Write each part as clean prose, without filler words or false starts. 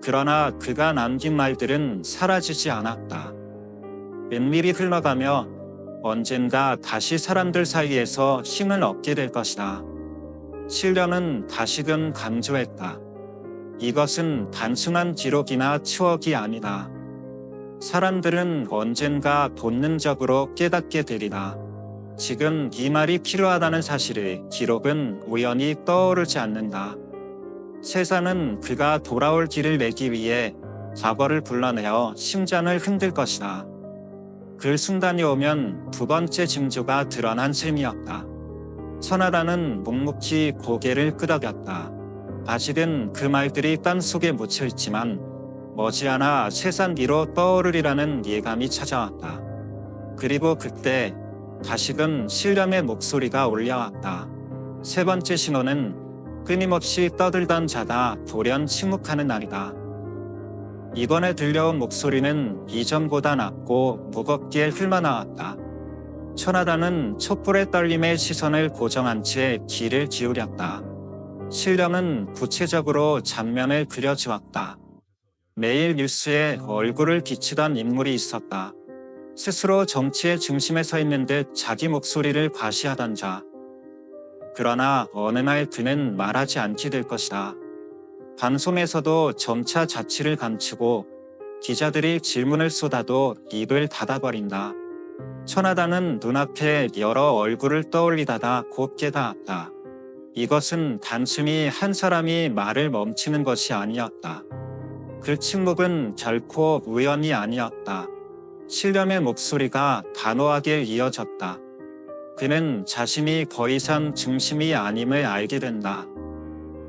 그러나 그가 남긴 말들은 사라지지 않았다. 은밀히 흘러가며 언젠가 다시 사람들 사이에서 힘을 얻게 될 것이다. 신령은 다시금 강조했다. 이것은 단순한 기록이나 추억이 아니다. 사람들은 언젠가 본능적으로 깨닫게 되리라. 지금 이 말이 필요하다는 사실을 기록은 우연히 떠오르지 않는다. 세상은 그가 돌아올 길을 내기 위해 과거를 불러내어 심장을 흔들 것이다. 그 순간이 오면 두 번째 징조가 드러난 셈이었다. 천하라는 묵묵히 고개를 끄덕였다. 아직은 그 말들이 땅속에 묻혀있지만 머지않아 세상 위로 떠오르리라는 예감이 찾아왔다. 그리고 그때 다시금 신령의 목소리가 울려왔다. 세 번째 신호는 끊임없이 떠들던 자가 돌연 침묵하는 날이다. 이번에 들려온 목소리는 이전보다 낮고 무겁게 흘러나왔다. 천하단은 촛불의 떨림에 시선을 고정한 채 귀를 기울였다. 신령은 구체적으로 장면을 그려주었다. 매일 뉴스에 얼굴을 비치던 인물이 있었다. 스스로 정치의 중심에 서 있는 듯 자기 목소리를 과시하던 자. 그러나 어느 날 그는 말하지 않게 될 것이다. 방송에서도 점차 자취를 감추고 기자들이 질문을 쏟아도 입을 닫아버린다. 천하단은 눈앞에 여러 얼굴을 떠올리다가 곧 깨달았다. 이것은 단순히 한 사람이 말을 멈추는 것이 아니었다. 그 침묵은 결코 우연이 아니었다. 신령의 목소리가 단호하게 이어졌다. 그는 자신이 더 이상 중심이 아님을 알게 된다.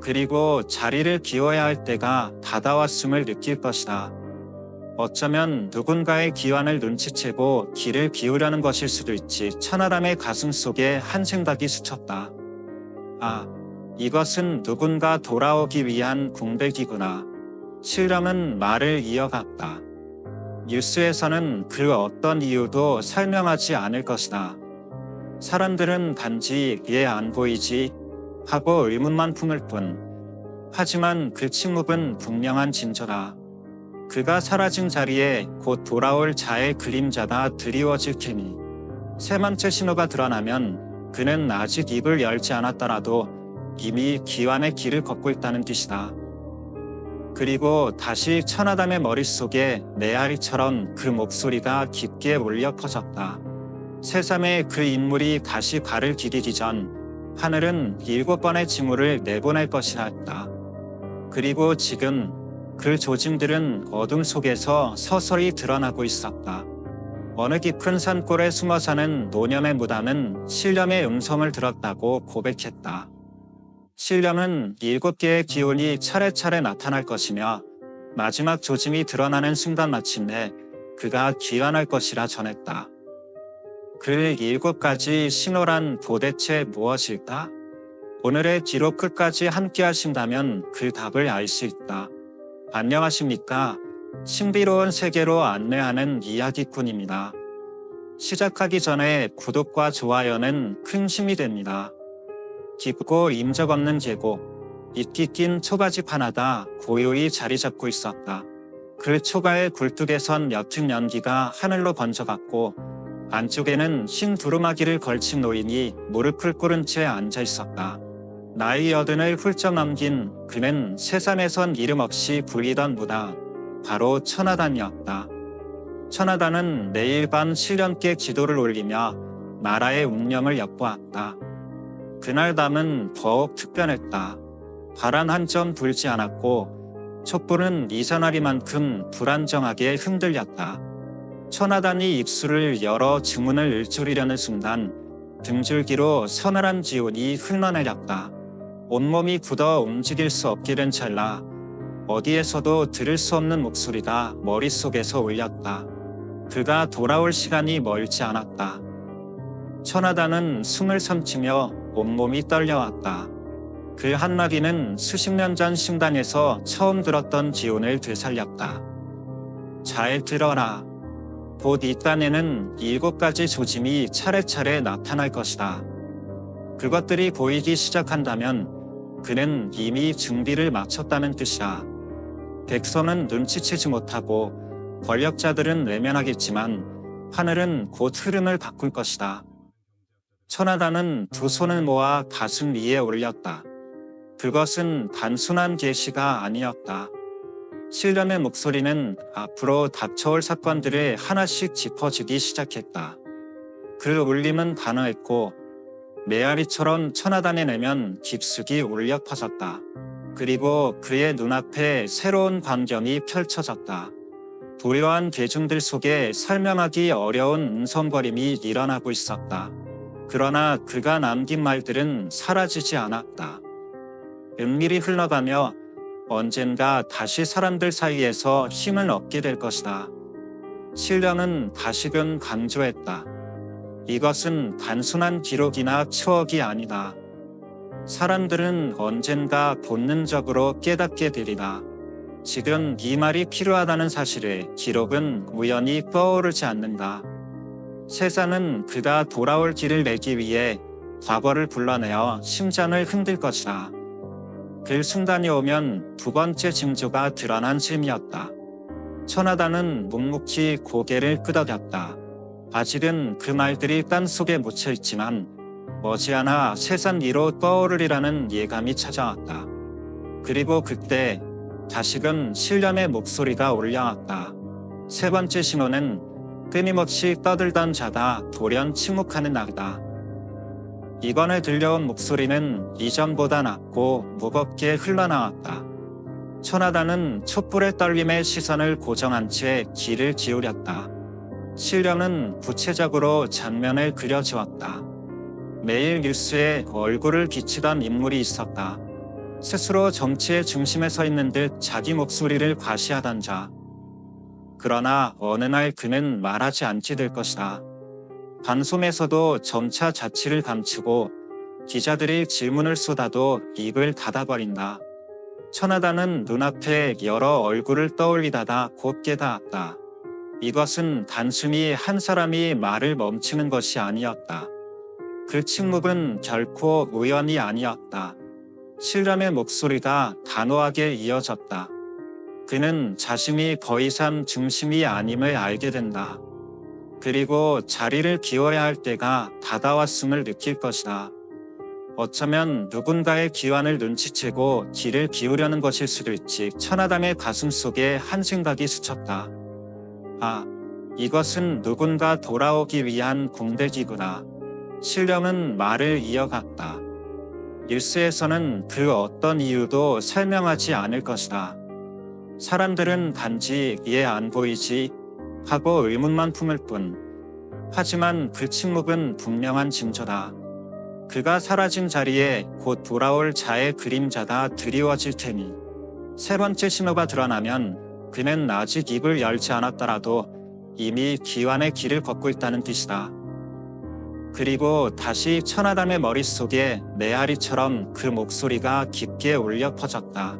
그리고 자리를 비워야 할 때가 다가왔음을 느낄 것이다. 어쩌면 누군가의 기완을 눈치채고 귀를 기울여는 것일 수도 있지. 천하람의 가슴 속에 한 생각이 스쳤다. 아, 이것은 누군가 돌아오기 위한 공백이구나. 신령은 말을 이어갔다. 뉴스에서는 그 어떤 이유도 설명하지 않을 것이다. 사람들은 단지 얘 안 보이지 하고 의문만 품을 뿐. 하지만 그 침묵은 분명한 징조다. 그가 사라진 자리에 곧 돌아올 자의 그림자가 드리워질 테니. 세 번째 신호가 드러나면 그는 아직 입을 열지 않았더라도 이미 기완의 길을 걷고 있다는 뜻이다. 그리고 다시 천하담의 머릿속에 메아리처럼 그 목소리가 깊게 울려 퍼졌다. 세상에 그 인물이 다시 발을 디디기 전 하늘은 7번의 징후를 내보낼 것이라 했다. 그리고 지금 그 조짐들은 어둠 속에서 서서히 드러나고 있었다. 어느 깊은 산골에 숨어 사는 노년의 무당은 신령의 음성을 들었다고 고백했다. 신령은 7개의 기운이 차례차례 나타날 것이며 마지막 조짐이 드러나는 순간 마침내 그가 귀환할 것이라 전했다. 그 7가지 신호란 도대체 무엇일까? 오늘의 기록 끝까지 함께 하신다면 그 답을 알 수 있다. 안녕하십니까? 신비로운 세계로 안내하는 이야기꾼입니다. 시작하기 전에 구독과 좋아요는 큰 힘이 됩니다. 깊고 임적 없는 계곡, 이끼 낀 초가집 하나가 고요히 자리 잡고 있었다. 그 초가의 굴뚝에선 옅은 연기가 하늘로 번져갔고 안쪽에는 흰 두루마기를 걸친 노인이 무릎을 꿇은 채 앉아 있었다. 나이 80을 훌쩍 넘긴 그는 세상에선 이름 없이 불리던 무당, 바로 천하단이었다. 천하단은 매일 밤 신령께 기도를 올리며 나라의 운명을 엿보았다. 그날 밤은 더욱 특별했다. 바람 한 점 불지 않았고 촛불은 이전하리만큼 불안정하게 흔들렸다. 천하단이 입술을 열어 주문을 일줄이려는 순간 등줄기로 서늘한 기운이 흘러내렸다. 온몸이 굳어 움직일 수 없게 된 찰나 어디에서도 들을 수 없는 목소리가 머릿속에서 울렸다. 그가 돌아올 시간이 멀지 않았다. 천하단은 숨을 삼키며 온몸이 떨려왔다. 그 한마디는 수십 년 전 심당에서 처음 들었던 기운을 되살렸다. 잘 들어라. 곧 이 땅에는 7가지 조짐이 차례차례 나타날 것이다. 그것들이 보이기 시작한다면 그는 이미 준비를 마쳤다는 뜻이다. 백성은 눈치채지 못하고 권력자들은 외면하겠지만 하늘은 곧 흐름을 바꿀 것이다. 천하단은 두 손을 모아 가슴 위에 올렸다. 그것은 단순한 계시가 아니었다. 신령의 목소리는 앞으로 닥쳐올 사건들을 하나씩 짚어주기 시작했다. 그 울림은 단호했고 메아리처럼 천하단에 내면 깊숙이 울려 퍼졌다. 그리고 그의 눈앞에 새로운 광경이 펼쳐졌다. 부유한 대중들 속에 설명하기 어려운 웅성거림이 일어나고 있었다. 그러나 그가 남긴 말들은 사라지지 않았다. 은밀히 흘러가며 언젠가 다시 사람들 사이에서 힘을 얻게 될 것이다. 신령은 다시금 강조했다. 이것은 단순한 기록이나 추억이 아니다. 사람들은 언젠가 본능적으로 깨닫게 되리라. 지금 이 말이 필요하다는 사실을 기록은 우연히 떠오르지 않는다. 세상은 그가 돌아올 길을 내기 위해 과거를 불러내어 심장을 흔들 것이다. 그 순간이 오면 두 번째 징조가 드러난 셈이었다. 천하단은 묵묵히 고개를 끄덕였다. 아직은 그 말들이 땅속에 묻혀있지만 머지않아 세상 위로 떠오르리라는 예감이 찾아왔다. 그리고 그때 다시금 신령의 목소리가 올라왔다. 세 번째 신호는 끊임없이 떠들던 자다 돌연 침묵하는 날이다. 이번에 들려온 목소리는 이전보다 낮고 무겁게 흘러나왔다. 천하단은 촛불의 떨림에 시선을 고정한 채 귀를 기울였다. 신령은 구체적으로 장면을 그려주었다. 매일 뉴스에 얼굴을 비치던 인물이 있었다. 스스로 정치의 중심에 서 있는 듯 자기 목소리를 과시하던 자. 그러나 어느 날 그는 말하지 않게 될 것이다. 방송에서도 점차 자취를 감추고 기자들이 질문을 쏟아도 입을 닫아버린다. 천하단은 눈앞에 여러 얼굴을 떠올리다가 곧 깨닫았다. 이것은 단순히 한 사람이 말을 멈추는 것이 아니었다. 그 침묵은 결코 우연이 아니었다. 신령의 목소리가 단호하게 이어졌다. 그는 자신이 더 이상 중심이 아님을 알게 된다. 그리고 자리를 비워야 할 때가 다가왔음을 느낄 것이다. 어쩌면 누군가의 기완을 눈치채고 귀를 기울여는 것일 수도 있지. 천하단의 가슴 속에 한 생각이 스쳤다. 아, 이것은 누군가 돌아오기 위한 공대기구나. 신령은 말을 이어갔다. 뉴스에서는 그 어떤 이유도 설명하지 않을 것이다. 사람들은 단지 얘 안 보이지 하고 의문만 품을 뿐. 하지만 그 침묵은 분명한 징조다. 그가 사라진 자리에 곧 돌아올 자의 그림자가 드리워질 테니. 세 번째 신호가 드러나면 그는 아직 입을 열지 않았더라도 이미 기완의 길을 걷고 있다는 뜻이다. 그리고 다시 천하단의 머릿속에 메아리처럼 그 목소리가 깊게 울려 퍼졌다.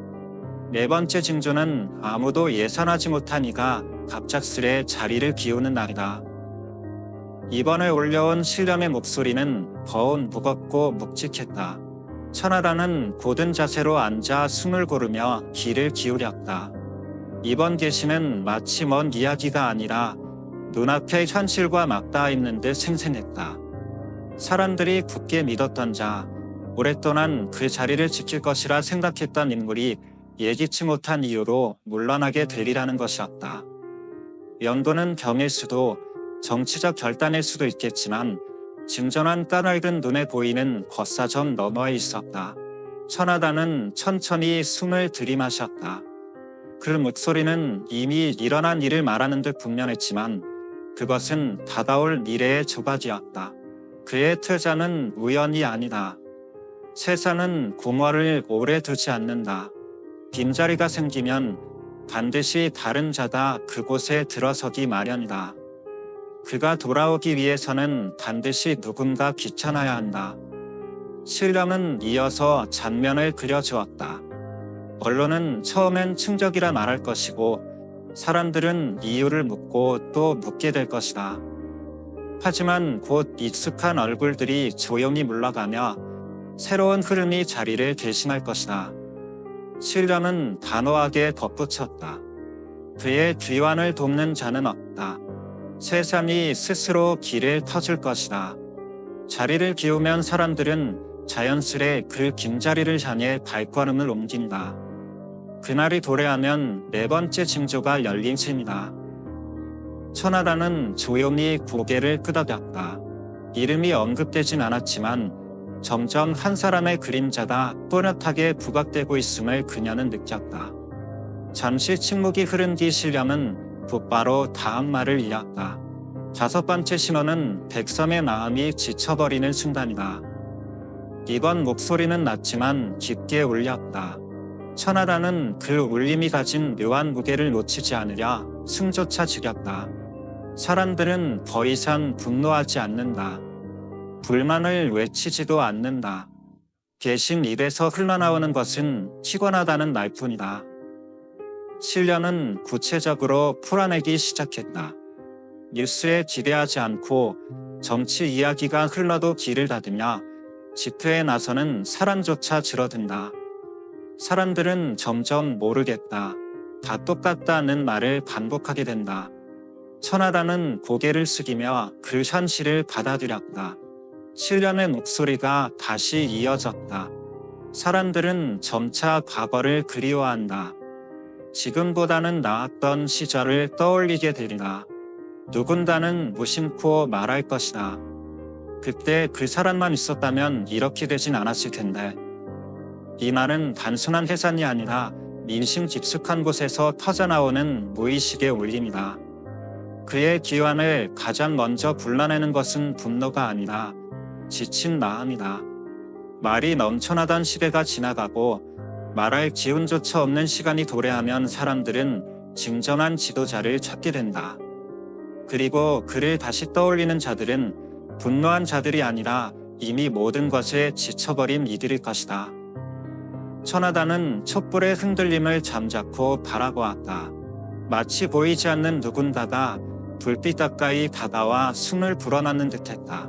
네 번째 징조는 아무도 예상하지 못한 이가 갑작스레 자리를 비우는 날이다. 이번에 올려온 신령의 목소리는 더욱 무겁고 묵직했다. 천하단은 곧은 자세로 앉아 숨을 고르며 귀를 기울였다. 이번 계시는 마치 먼 이야기가 아니라 눈앞의 현실과 맞닿아 있는 듯 생생했다. 사람들이 굳게 믿었던 자, 오랫동안 그 자리를 지킬 것이라 생각했던 인물이 예기치 못한 이유로 물러나게 되리라는 것이었다. 연도는 병일 수도 정치적 결단일 수도 있겠지만 진전한 까닭은 눈에 보이는 겉사정 너머에 있었다. 천하단은 천천히 숨을 들이마셨다. 그 목소리는 이미 일어난 일을 말하는 듯 분명했지만 그것은 다가올 미래의 조각이었다. 그의 퇴장은 우연이 아니다. 세상은 공허를 오래 두지 않는다. 빈자리가 생기면 반드시 다른 자가 그곳에 들어서기 마련이다. 그가 돌아오기 위해서는 반드시 누군가 귀찮아야 한다. 신령은 이어서 장면을 그려주었다. 언론은 처음엔 충격이라 말할 것이고 사람들은 이유를 묻고 또 묻게 될 것이다. 하지만 곧 익숙한 얼굴들이 조용히 물러가며 새로운 흐름이 자리를 대신할 것이다. 신령은 단호하게 덧붙였다. 그의 귀환을 돕는 자는 없다. 세상이 스스로 길을 터줄 것이다. 자리를 비우면 사람들은 자연스레 그 빈자리를 향해 발걸음을 옮긴다. 그날이 도래하면 네 번째 징조가 열린 셈이다. 천하라는 조용히 고개를 끄덕였다. 이름이 언급되진 않았지만 점점 한 사람의 그림자가 또렷하게 부각되고 있음을 그녀는 느꼈다. 잠시 침묵이 흐른 뒤 신령은 곧바로 다음 말을 이었다. 다섯 번째 신호는 백성의 마음이 지쳐버리는 순간이다. 이번 목소리는 낮지만 깊게 울렸다. 천하라는 그 울림이 가진 묘한 무게를 놓치지 않으려 숨조차 죽였다. 사람들은 더 이상 분노하지 않는다. 불만을 외치지도 않는다. 대신 입에서 흘러나오는 것은 피곤하다는 말뿐이다. 신령은 구체적으로 풀어내기 시작했다. 뉴스에 기대하지 않고 정치 이야기가 흘러도 귀를 닫으며 집회에 나서는 사람조차 줄어든다. 사람들은 점점 모르겠다, 다 똑같다는 말을 반복하게 된다. 천하라는 고개를 숙이며 그 현실을 받아들였다. 신령의 목소리가 다시 이어졌다. 사람들은 점차 과거를 그리워한다. 지금보다는 나았던 시절을 떠올리게 되리라. 누군가는 무심코 말할 것이다. 그때 그 사람만 있었다면 이렇게 되진 않았을 텐데. 이 말은 단순한 해산이 아니라 민심 깊숙한 곳에서 터져나오는 무의식의 울림이다. 그의 기환을 가장 먼저 불러내는 것은 분노가 아니라 지친 마음이다. 말이 넘쳐나던 시대가 지나가고 말할 기운조차 없는 시간이 도래하면 사람들은 진정한 지도자를 찾게 된다. 그리고 그를 다시 떠올리는 자들은 분노한 자들이 아니라 이미 모든 것에 지쳐버린 이들일 것이다. 천하다는 촛불의 흔들림을 잠자코 바라보았다. 마치 보이지 않는 누군가가 불빛 가까이 다가와 숨을 불어넣는 듯했다.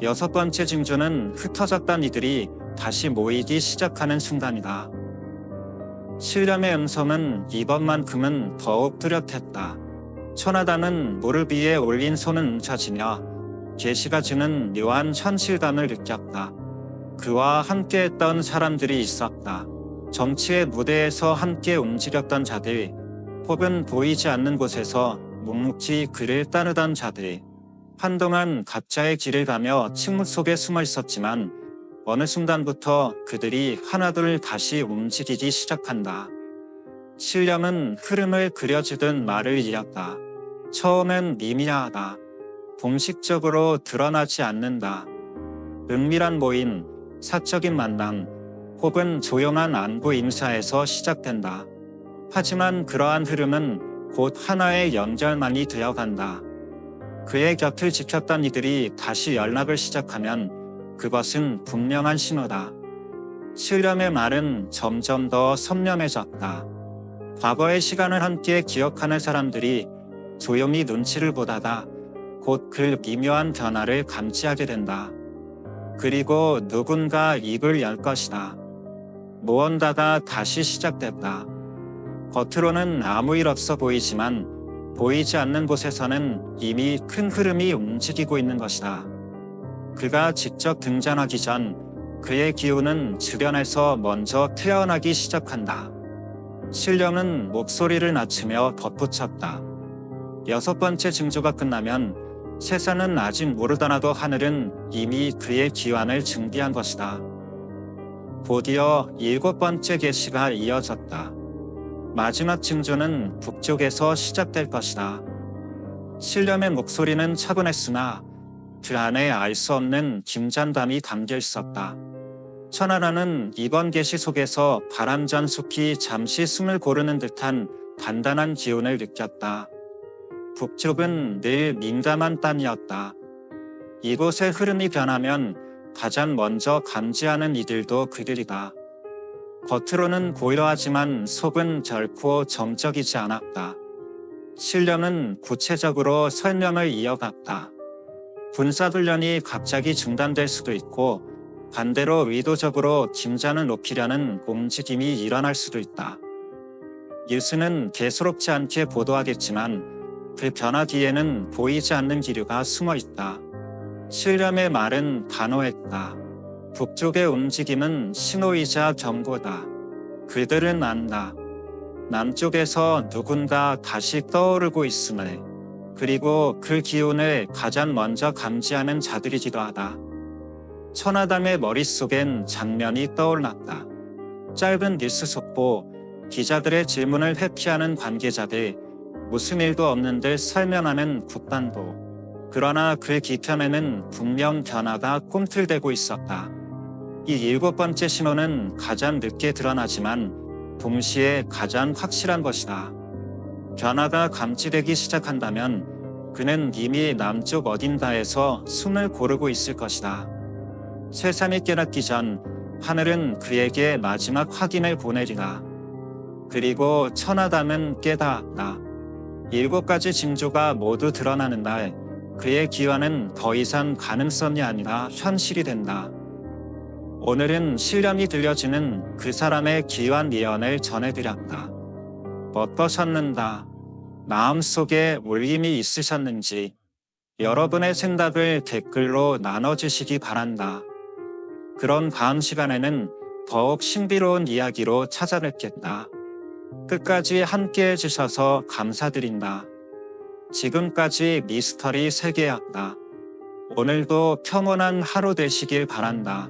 여섯 번째 징조는 흩어졌던 이들이 다시 모이기 시작하는 순간이다. 신령의 음성은 이번만큼은 더욱 뚜렷했다. 천하다는 무릎 위에 올린 손은 움켜쥐며 계시가 주는 묘한 현실감을 느꼈다. 그와 함께했던 사람들이 있었다. 정치의 무대에서 함께 움직였던 자들, 혹은 보이지 않는 곳에서 묵묵히 그를 따르던 자들. 한동안 각자의 길을 가며 침묵 속에 숨어 있었지만 어느 순간부터 그들이 하나둘 다시 움직이기 시작한다. 신령은 흐름을 그려주듯 말을 이었다. 처음엔 미미하다. 공식적으로 드러나지 않는다. 은밀한 모임, 사적인 만남, 혹은 조용한 안부 인사에서 시작된다. 하지만 그러한 흐름은 곧 하나의 연결만이 되어간다. 그의 곁을 지켰던 이들이 다시 연락을 시작하면 그것은 분명한 신호다. 신령의 말은 점점 더 선명해졌다. 과거의 시간을 함께 기억하는 사람들이 조용히 눈치를 보다가 곧 그 미묘한 변화를 감지하게 된다. 그리고 누군가 입을 열 것이다. 무언가가 다시 시작됐다. 겉으로는 아무 일 없어 보이지만 보이지 않는 곳에서는 이미 큰 흐름이 움직이고 있는 것이다. 그가 직접 등장하기 전 그의 기운은 주변에서 먼저 태어나기 시작한다. 신령은 목소리를 낮추며 덧붙였다. 여섯 번째 징조가 끝나면 세상은 아직 모르더라도 하늘은 이미 그의 기환을 준비한 것이다. 곧이어 일곱 번째 계시가 이어졌다. 마지막 징조는 북쪽에서 시작될 것이다. 신령의 목소리는 차분했으나 그 안에 알 수 없는 긴장감이 담겨 있었다. 천하라는 이번 계시 속에서 바람전 숲이 잠시 숨을 고르는 듯한 단단한 기운을 느꼈다. 북쪽은 늘 민감한 땅이었다. 이곳의 흐름이 변하면 가장 먼저 감지하는 이들도 그들이다. 겉으로는 고요하지만 속은 결코 정적이지 않았다. 신령은 구체적으로 설명을 이어갔다. 군사훈련이 갑자기 중단될 수도 있고 반대로 의도적으로 짐잔을 높이려는 움직임이 일어날 수도 있다. 뉴스는 대수롭지 않게 보도하겠지만 그 변화 뒤에는 보이지 않는 기류가 숨어 있다. 신념의 말은 단호했다. 북쪽의 움직임은 신호이자 경고다. 그들은 안다. 남쪽에서 누군가 다시 떠오르고 있음을, 그리고 그 기운을 가장 먼저 감지하는 자들이기도 하다. 천하담의 머릿속엔 장면이 떠올랐다. 짧은 뉴스 속보, 기자들의 질문을 회피하는 관계자들, 무슨 일도 없는 듯 설명하는 국방부. 그러나 그 뒤편에는 분명 변화가 꿈틀대고 있었다. 이 7번째 신호는 가장 늦게 드러나지만 동시에 가장 확실한 것이다. 변화가 감지되기 시작한다면 그는 이미 남쪽 어딘가에서 숨을 고르고 있을 것이다. 세상이 깨닫기 전 하늘은 그에게 마지막 확인을 보내리라. 그리고 천하담은 깨닫다. 7가지 징조가 모두 드러나는 날, 그의 기원은 더 이상 가능성이 아니라 현실이 된다. 오늘은 신령이 들려지는 그 사람의 기원 예언을 전해드렸다. 어떠셨는가? 마음속에 울림이 있으셨는지 여러분의 생각을 댓글로 나눠주시기 바란다. 그런 다음 시간에는 더욱 신비로운 이야기로 찾아뵙겠다. 끝까지 함께 해주셔서 감사드린다. 지금까지 미스터리 세계였다. 오늘도 평온한 하루 되시길 바란다.